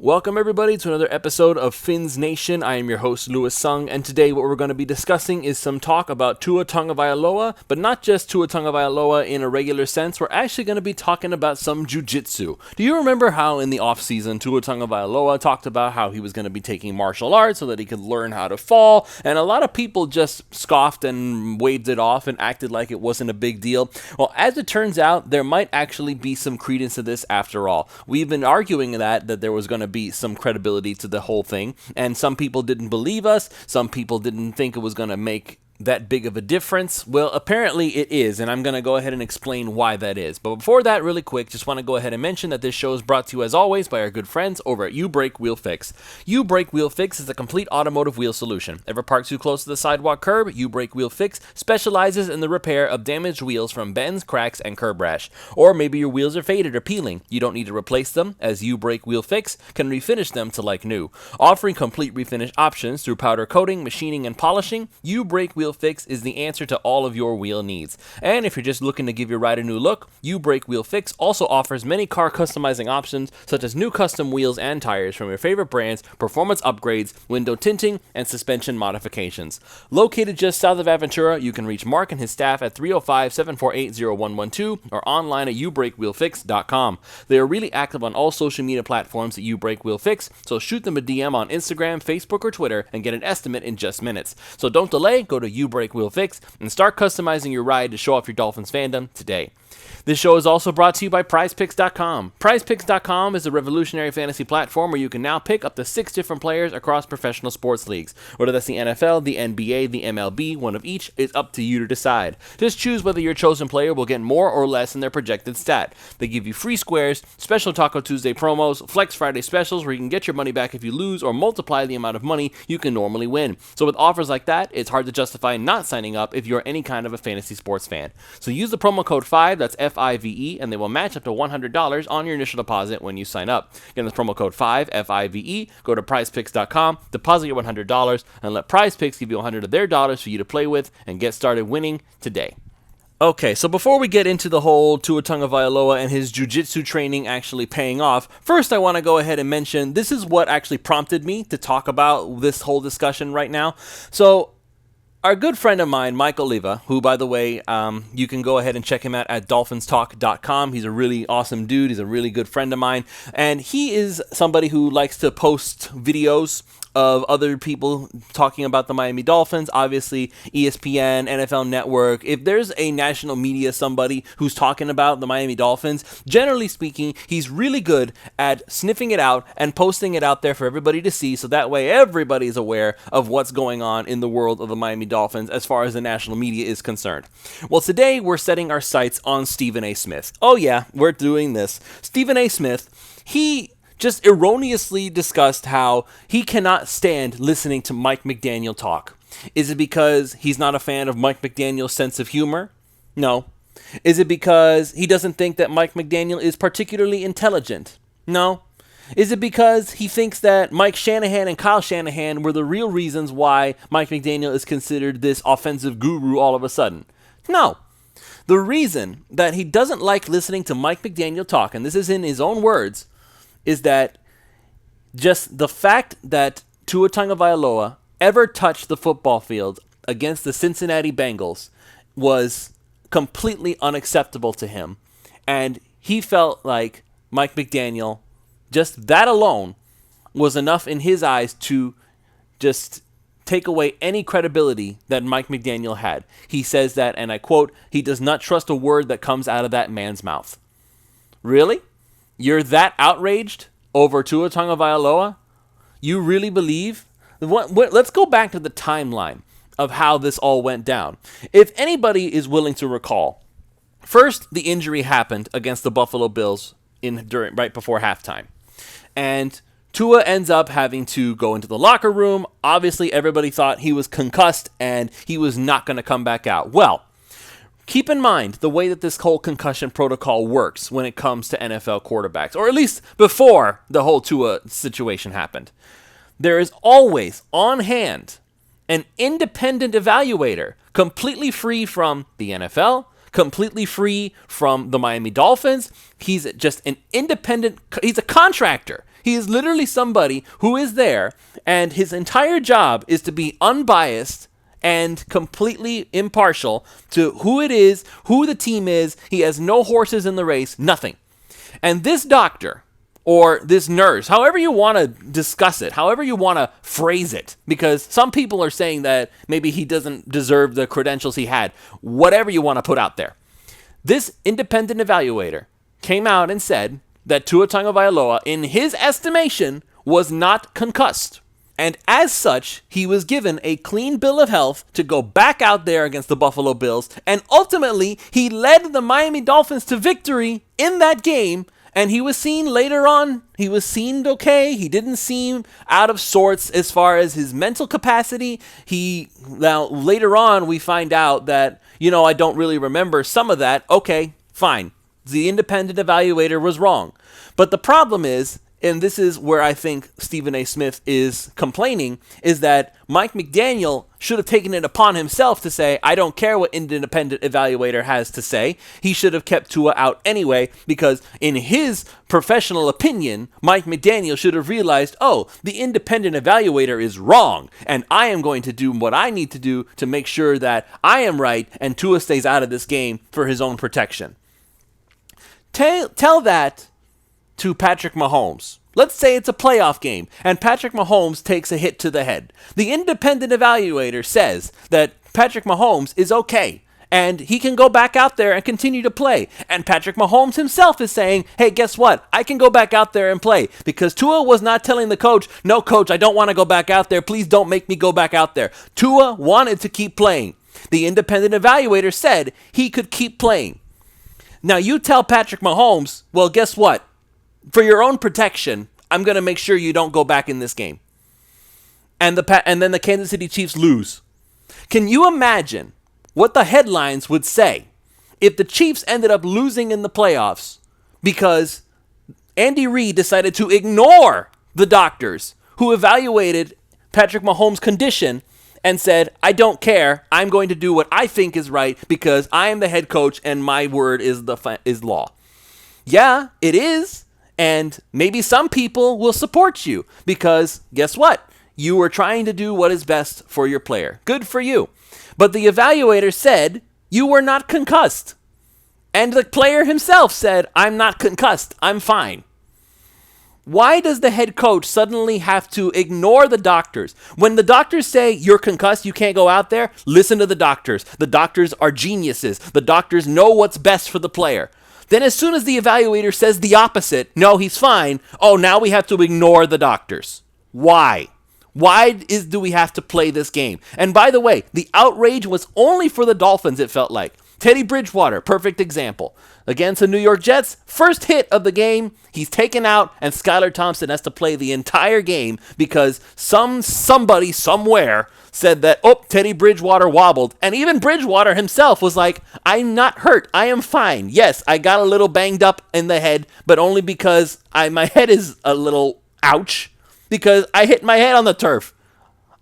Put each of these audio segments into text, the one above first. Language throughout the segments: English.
Welcome everybody to another episode of Fins Nation. I am your host Louis Sung, and today what we're going to be discussing is some talk about Tua Tagovailoa, but not just Tua Tagovailoa in a regular sense. We're actually going to be talking about some Jiu-Jitsu. Do you remember how in the offseason Tua Tagovailoa talked about how he was going to be taking martial arts so that he could learn how to fall, and a lot of people just scoffed and waved it off and acted like it wasn't a big deal? Well, as it turns out, there might actually be some credence to this after all. We've been arguing that there was going to be some credibility to the whole thing, and some people didn't believe us, some people didn't think it was going to make that big of a difference. Well, apparently it is, and I'm going to go ahead and explain why that is. But before that, really quick, just want to go ahead and mention that this show is brought to you as always by our good friends over at You Brake Wheel Fix. You Brake Wheel Fix is a complete automotive wheel solution. Ever parked too close to the sidewalk curb? You Brake Wheel Fix specializes in the repair of damaged wheels from bends, cracks, and curb rash. Or maybe your wheels are faded or peeling. You don't need to replace them, as You Brake Wheel Fix can refinish them to like new. Offering complete refinish options through powder coating, machining, and polishing, You Brake Wheel Fix is the answer to all of your wheel needs. And if you're just looking to give your ride a new look, You Brake Wheel Fix also offers many car customizing options such as new custom wheels and tires from your favorite brands, performance upgrades, window tinting, and suspension modifications. Located just south of Aventura, you can reach Mark and his staff at 305-748-0112 or online at youbrakewheelfix.com. They are really active on all social media platforms at You Brake Wheel Fix, so shoot them a DM on Instagram, Facebook, or Twitter and get an estimate in just minutes. So don't delay, go to You Brake Wheel Fix and start customizing your ride to show off your Dolphins fandom today. This show is also brought to you by PrizePicks.com. PrizePicks.com is a revolutionary fantasy platform where you can now pick up to 6 different players across professional sports leagues. Whether that's the NFL, the NBA, the MLB, one of each is up to you to decide. Just choose whether your chosen player will get more or less in their projected stat. They give you free squares, special Taco Tuesday promos, Flex Friday specials where you can get your money back if you lose or multiply the amount of money you can normally win. So with offers like that, it's hard to justify not signing up if you're any kind of a fantasy sports fan. So use the promo code 5, that's FIVE, and they will match up to $100 on your initial deposit when you sign up. Again, that's promo code 5, FIVE. Go to prizepicks.com, deposit your $100, and let PrizePicks give you $100 of their dollars for you to play with and get started winning today. Okay, so before we get into the whole Tua Tagovailoa and his jiu-jitsu training actually paying off, first I want to go ahead and mention this is what actually prompted me to talk about this whole discussion right now. So, our good friend of mine, Mike Oliva, who, by the way, you can go ahead and check him out at dolphinstalk.com. He's a really awesome dude. He's a really good friend of mine. And he is somebody who likes to post videos of other people talking about the Miami Dolphins, obviously ESPN, NFL Network. If there's a national media somebody who's talking about the Miami Dolphins, generally speaking, he's really good at sniffing it out and posting it out there for everybody to see, so that way everybody's aware of what's going on in the world of the Miami Dolphins as far as the national media is concerned. Well, today we're setting our sights on Stephen A. Smith. Oh yeah, we're doing this. Stephen A. Smith, he just erroneously discussed how he cannot stand listening to Mike McDaniel talk. Is it because he's not a fan of Mike McDaniel's sense of humor? No. Is it because he doesn't think that Mike McDaniel is particularly intelligent? No. Is it because he thinks that Mike Shanahan and Kyle Shanahan were the real reasons why Mike McDaniel is considered this offensive guru all of a sudden? No. The reason that he doesn't like listening to Mike McDaniel talk, and this is in his own words, is that just the fact that Tua Tagovailoa ever touched the football field against the Cincinnati Bengals was completely unacceptable to him. And he felt like Mike McDaniel, just that alone, was enough in his eyes to just take away any credibility that Mike McDaniel had. He says that, and I quote, "He does not trust a word that comes out of that man's mouth." Really? You're that outraged over Tua Tagovailoa? You really believe? Let's go back to the timeline of how this all went down. If anybody is willing to recall, first the injury happened against the Buffalo Bills right before halftime. And Tua ends up having to go into the locker room. Obviously, everybody thought he was concussed and he was not going to come back out. Well, keep in mind the way that this whole concussion protocol works when it comes to NFL quarterbacks, or at least before the whole Tua situation happened. There is always on hand an independent evaluator, completely free from the NFL, completely free from the Miami Dolphins. He's just an independent, he's a contractor. He is literally somebody who is there, and his entire job is to be unbiased and completely impartial to who it is, who the team is. He has no horses in the race, nothing. And this doctor, or this nurse, however you want to discuss it, however you want to phrase it, because some people are saying that maybe he doesn't deserve the credentials he had, whatever you want to put out there. This independent evaluator came out and said that Tua Tagovailoa, in his estimation, was not concussed. And as such, he was given a clean bill of health to go back out there against the Buffalo Bills. And ultimately, he led the Miami Dolphins to victory in that game. And he was seen later on, he was seen okay. He didn't seem out of sorts as far as his mental capacity. Now, later on, we find out that, I don't really remember some of that. Okay, fine. The independent evaluator was wrong. But the problem is, and this is where I think Stephen A. Smith is complaining, is that Mike McDaniel should have taken it upon himself to say, I don't care what independent evaluator has to say. He should have kept Tua out anyway, because in his professional opinion, Mike McDaniel should have realized, the independent evaluator is wrong, and I am going to do what I need to do to make sure that I am right and Tua stays out of this game for his own protection. Tell that to Patrick Mahomes. Let's say it's a playoff game and Patrick Mahomes takes a hit to the head. The independent evaluator says that Patrick Mahomes is okay and he can go back out there and continue to play. And Patrick Mahomes himself is saying, hey, guess what? I can go back out there and play, because Tua was not telling the coach, no, coach, I don't want to go back out there. Please don't make me go back out there. Tua wanted to keep playing. The independent evaluator said he could keep playing. Now you tell Patrick Mahomes, well, guess what? For your own protection, I'm going to make sure you don't go back in this game. And then the Kansas City Chiefs lose. Can you imagine what the headlines would say if the Chiefs ended up losing in the playoffs because Andy Reid decided to ignore the doctors who evaluated Patrick Mahomes' condition and said, I don't care, I'm going to do what I think is right because I am the head coach and my word is law. Yeah, it is. And maybe some people will support you because guess what? You were trying to do what is best for your player. Good for you. But the evaluator said you were not concussed. And the player himself said, I'm not concussed. I'm fine. Why does the head coach suddenly have to ignore the doctors? When the doctors say you're concussed, you can't go out there, listen to the doctors. The doctors are geniuses. The doctors know what's best for the player. Then as soon as the evaluator says the opposite, no, he's fine, now we have to ignore the doctors. Why? Why do we have to play this game? And by the way, the outrage was only for the Dolphins, it felt like. Teddy Bridgewater, perfect example. Against the New York Jets, first hit of the game, he's taken out, and Skylar Thompson has to play the entire game because somebody somewhere said that, Teddy Bridgewater wobbled. And even Bridgewater himself was like, I'm not hurt. I am fine. Yes, I got a little banged up in the head, but only because my head is a little ouch because I hit my head on the turf.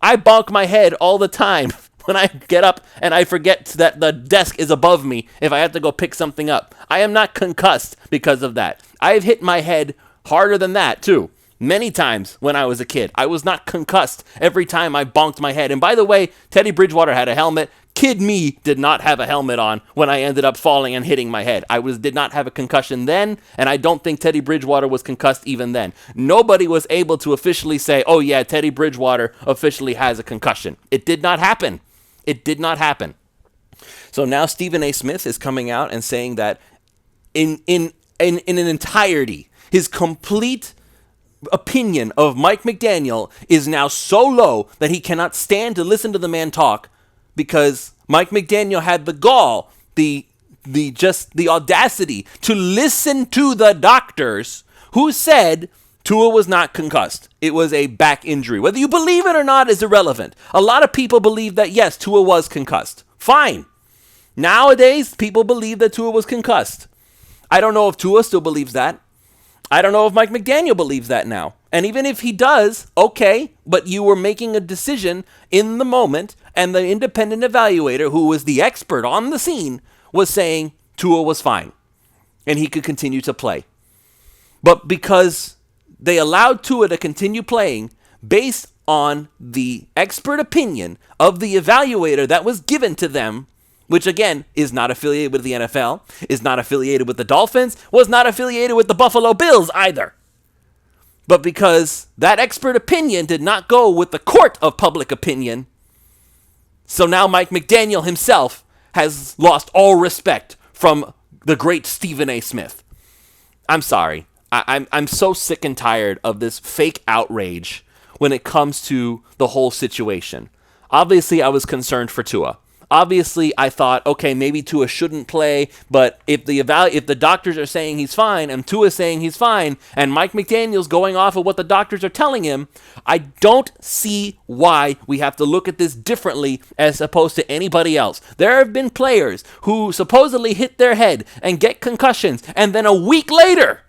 I bonk my head all the time when I get up and I forget that the desk is above me if I have to go pick something up. I am not concussed because of that. I've hit my head harder than that too. Many times when I was a kid. I was not concussed every time I bonked my head. And by the way, Teddy Bridgewater had a helmet. Kid me did not have a helmet on when I ended up falling and hitting my head. I did not have a concussion then, and I don't think Teddy Bridgewater was concussed even then. Nobody was able to officially say, Teddy Bridgewater officially has a concussion. It did not happen. It did not happen. So now Stephen A. Smith is coming out and saying that in an entirety, his complete opinion of Mike McDaniel is now so low that he cannot stand to listen to the man talk because Mike McDaniel had the gall, the audacity to listen to the doctors who said Tua was not concussed. It was a back injury. Whether you believe it or not is irrelevant. A lot of people believe that, yes, Tua was concussed. Fine. Nowadays, people believe that Tua was concussed. I don't know if Tua still believes that. I don't know if Mike McDaniel believes that now. And even if he does, okay, but you were making a decision in the moment, and the independent evaluator, who was the expert on the scene, was saying Tua was fine, and he could continue to play. But because they allowed Tua to continue playing based on the expert opinion of the evaluator that was given to them, which again is not affiliated with the NFL, is not affiliated with the Dolphins, was not affiliated with the Buffalo Bills either. But because that expert opinion did not go with the court of public opinion, so now Mike McDaniel himself has lost all respect from the great Stephen A. Smith. I'm sorry. I'm so sick and tired of this fake outrage when it comes to the whole situation. Obviously, I was concerned for Tua. Obviously, I thought, okay, maybe Tua shouldn't play, but if the doctors are saying he's fine and Tua's saying he's fine and Mike McDaniel's going off of what the doctors are telling him, I don't see why we have to look at this differently as opposed to anybody else. There have been players who supposedly hit their head and get concussions, and then a week later,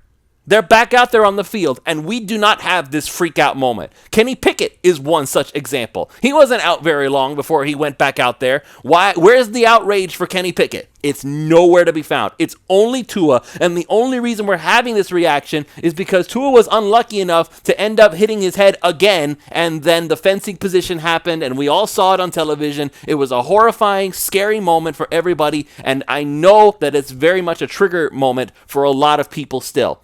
they're back out there on the field, and we do not have this freak out moment. Kenny Pickett is one such example. He wasn't out very long before he went back out there. Where's the outrage for Kenny Pickett? It's nowhere to be found. It's only Tua, and the only reason we're having this reaction is because Tua was unlucky enough to end up hitting his head again, and then the fencing position happened, and we all saw it on television. It was a horrifying, scary moment for everybody, and I know that it's very much a trigger moment for a lot of people still.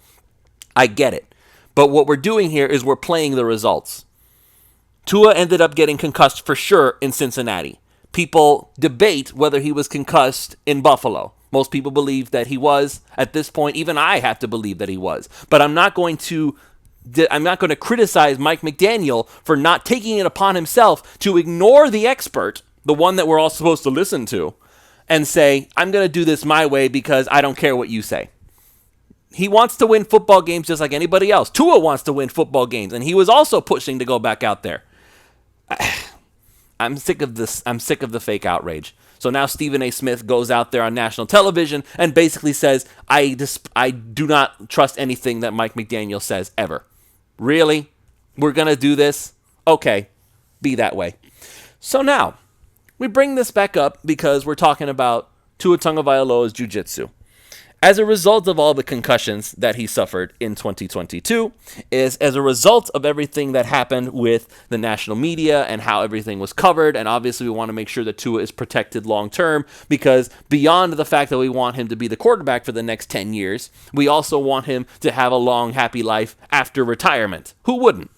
I get it. But what we're doing here is we're playing the results. Tua ended up getting concussed for sure in Cincinnati. People debate whether he was concussed in Buffalo. Most people believe that he was. At this point, even I have to believe that he was. But I'm not going to criticize Mike McDaniel for not taking it upon himself to ignore the expert, the one that we're all supposed to listen to, and say, I'm going to do this my way because I don't care what you say. He wants to win football games just like anybody else. Tua wants to win football games, and he was also pushing to go back out there. I'm sick of this. I'm sick of the fake outrage. So now Stephen A. Smith goes out there on national television and basically says, I do not trust anything that Mike McDaniel says ever. Really? We're going to do this? Okay, be that way. So now, we bring this back up because we're talking about Tua Tagovailoa's Jiu-Jitsu. As a result of all the concussions that he suffered in 2022, as a result of everything that happened with the national media and how everything was covered, and obviously we want to make sure that Tua is protected long term, because beyond the fact that we want him to be the quarterback for the next 10 years, we also want him to have a long, happy life after retirement. Who wouldn't?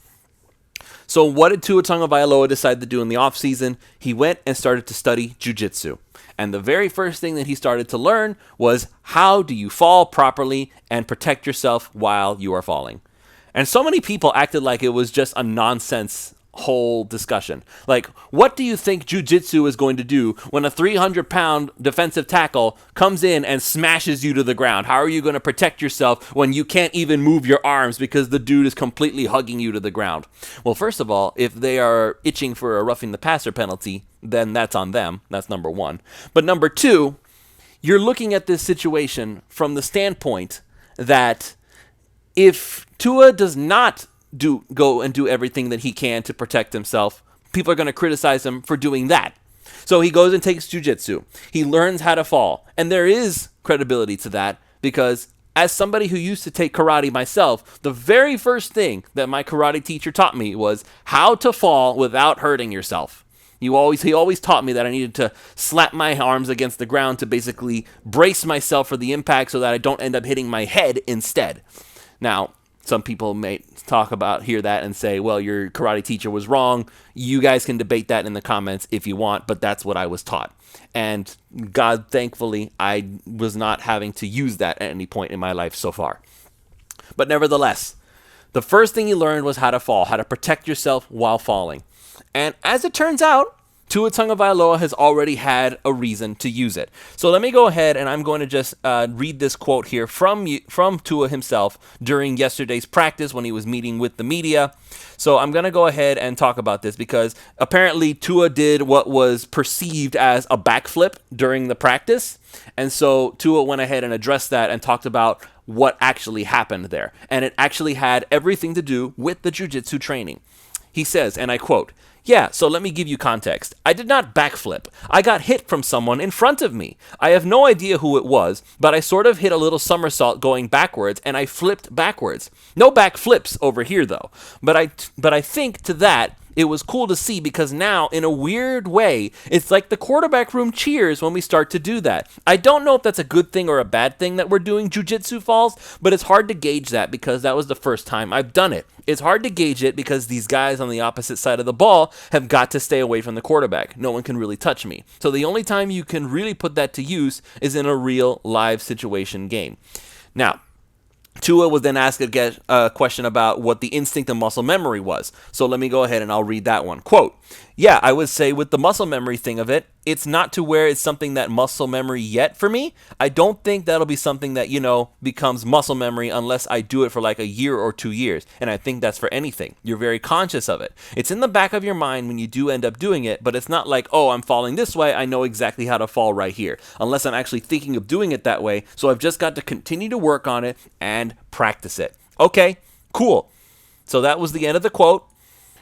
So what did Tua Tagovailoa decide to do in the offseason? He went and started to study Jiu-Jitsu. And the very first thing that he started to learn was how do you fall properly and protect yourself while you are falling. And so many people acted like it was just a nonsense whole discussion. Like, what do you think Jiu-Jitsu is going to do when a 300-pound defensive tackle comes in and smashes you to the ground? How are you going to protect yourself when you can't even move your arms because the dude is completely hugging you to the ground? Well, first of all, if they are itching for a roughing the passer penalty, then that's on them. That's number one. But number two, you're looking at this situation from the standpoint that if Tua does not go and do everything that he can to protect himself, people are going to criticize him for doing that. So he goes and takes jiu-jitsu. He learns how to fall. And there is credibility to that because as somebody who used to take karate myself, the very first thing that my karate teacher taught me was how to fall without hurting yourself. He always taught me that I needed to slap my arms against the ground to basically brace myself for the impact so that I don't end up hitting my head instead. Now, some people may hear that and say, well, your karate teacher was wrong. You guys can debate that in the comments if you want, but that's what I was taught. And God, thankfully, I was not having to use that at any point in my life so far. But nevertheless, the first thing you learned was how to fall, how to protect yourself while falling. And as it turns out, Tua Tagovailoa has already had a reason to use it. So let me go ahead and I'm going to just read this quote here from Tua himself during yesterday's practice when he was meeting with the media. So I'm going to go ahead and talk about this because apparently Tua did what was perceived as a backflip during the practice. And so Tua went ahead and addressed that and talked about what actually happened there. And it actually had everything to do with the jiu-jitsu training. He says, and I quote, "Yeah, so let me give you context. I did not backflip. I got hit from someone in front of me. I have no idea who it was, but I sort of hit a little somersault going backwards, and I flipped backwards. No backflips over here, though. But I think to that, it was cool to see because now, in a weird way, it's like the quarterback room cheers when we start to do that. I don't know if that's a good thing or a bad thing that we're doing jiu-jitsu falls, but it's hard to gauge that because that was the first time I've done it. It's hard to gauge it because these guys on the opposite side of the ball have got to stay away from the quarterback. No one can really touch me. So the only time you can really put that to use is in a real live situation game." Now, Tua was then asked a question about what the instinct and muscle memory was. So let me go ahead and I'll read that one. Quote, "Yeah, I would say with the muscle memory thing of it, it's not to where it's something that muscle memory yet for me. I don't think that'll be something that, becomes muscle memory unless I do it for like a year or 2 years. And I think that's for anything. You're very conscious of it. It's in the back of your mind when you do end up doing it, but it's not like, oh, I'm falling this way. I know exactly how to fall right here. Unless I'm actually thinking of doing it that way. So I've just got to continue to work on it and practice it." Okay, cool. So that was the end of the quote.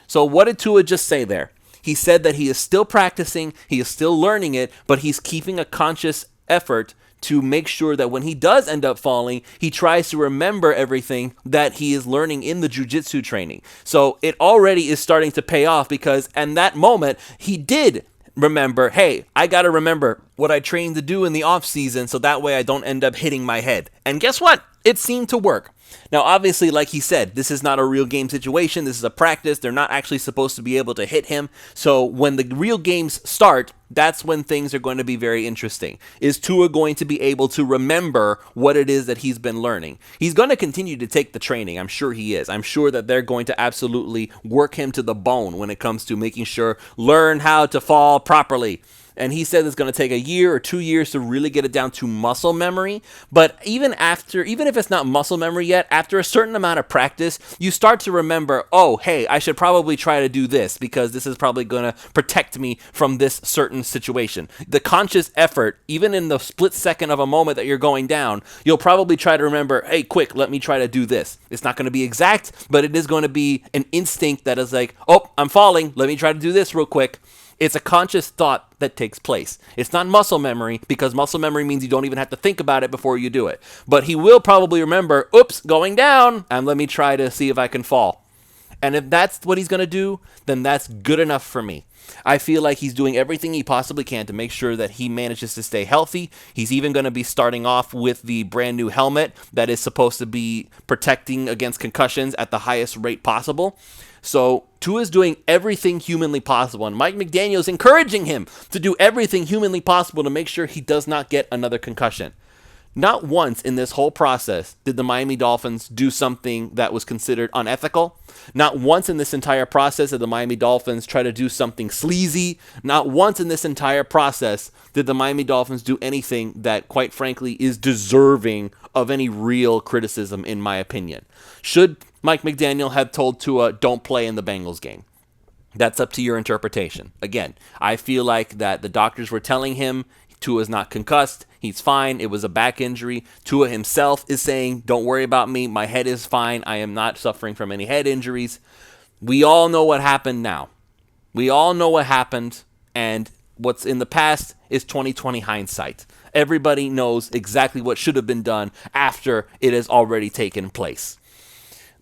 So what did Tua just say there? He said that he is still practicing, he is still learning it, but he's keeping a conscious effort to make sure that when he does end up falling, he tries to remember everything that he is learning in the jiu-jitsu training. So it already is starting to pay off because in that moment, he did remember, hey, I got to remember what I trained to do in the off season so that way I don't end up hitting my head. And guess what? It seemed to work. Now, obviously, like he said, this is not a real game situation. This is a practice. They're not actually supposed to be able to hit him. So when the real games start, that's when things are going to be very interesting. Is Tua going to be able to remember what it is that he's been learning? He's going to continue to take the training. I'm sure he is. I'm sure that they're going to absolutely work him to the bone when it comes to making sure learn how to fall properly. And he said it's going to take a year or 2 years to really get it down to muscle memory. But even if it's not muscle memory yet, after a certain amount of practice, you start to remember, oh, hey, I should probably try to do this because this is probably going to protect me from this certain situation. The conscious effort, even in the split second of a moment that you're going down, you'll probably try to remember, hey, quick, let me try to do this. It's not going to be exact, but it is going to be an instinct that is like, oh, I'm falling. Let me try to do this real quick. It's a conscious thought that takes place. It's not muscle memory because muscle memory means you don't even have to think about it before you do it. But he will probably remember, oops, going down, and let me try to see if I can fall. And if that's what he's going to do, then that's good enough for me. I feel like he's doing everything he possibly can to make sure that he manages to stay healthy. He's even going to be starting off with the brand new helmet that is supposed to be protecting against concussions at the highest rate possible. So Tua is doing everything humanly possible, and Mike McDaniel is encouraging him to do everything humanly possible to make sure he does not get another concussion. Not once in this whole process did the Miami Dolphins do something that was considered unethical. Not once in this entire process did the Miami Dolphins try to do something sleazy. Not once in this entire process did the Miami Dolphins do anything that, quite frankly, is deserving of any real criticism, in my opinion. Should Mike McDaniel have told Tua, don't play in the Bengals game? That's up to your interpretation. Again, I feel like that the doctors were telling him Tua's not concussed. He's fine. It was a back injury. Tua himself is saying, don't worry about me. My head is fine. I am not suffering from any head injuries. We all know what happened now. We all know what happened, and what's in the past is 2020 hindsight. Everybody knows exactly what should have been done after it has already taken place.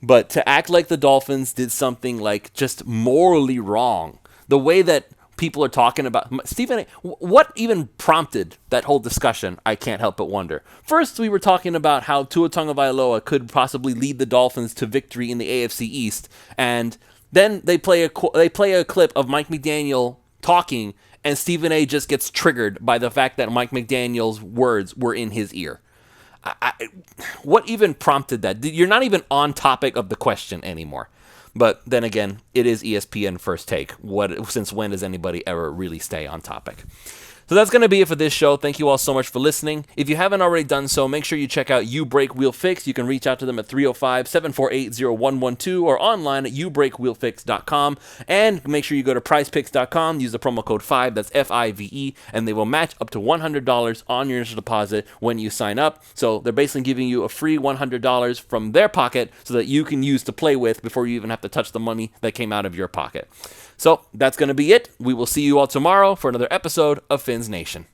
But to act like the Dolphins did something like just morally wrong, the way that people are talking about Stephen, what even prompted that whole discussion? I can't help but wonder. First, we were talking about how Tua Tagovailoa could possibly lead the Dolphins to victory in the AFC East, and then they play a clip of Mike McDaniel talking, and Stephen A. just gets triggered by the fact that Mike McDaniel's words were in his ear. What even prompted that? You're not even on topic of the question anymore. But then again, it is ESPN First Take. Since when does anybody ever really stay on topic? So that's going to be it for this show. Thank you all so much for listening. If you haven't already done so, make sure you check out You Break Wheel Fix. You can reach out to them at 305-748-0112 or online at youbreakwheelfix.com. And make sure you go to prizepicks.com, use the promo code 5, that's FIVE, and they will match up to $100 on your initial deposit when you sign up. So they're basically giving you a free $100 from their pocket so that you can use to play with before you even have to touch the money that came out of your pocket. So that's going to be it. We will see you all tomorrow for another episode of Fins Nation.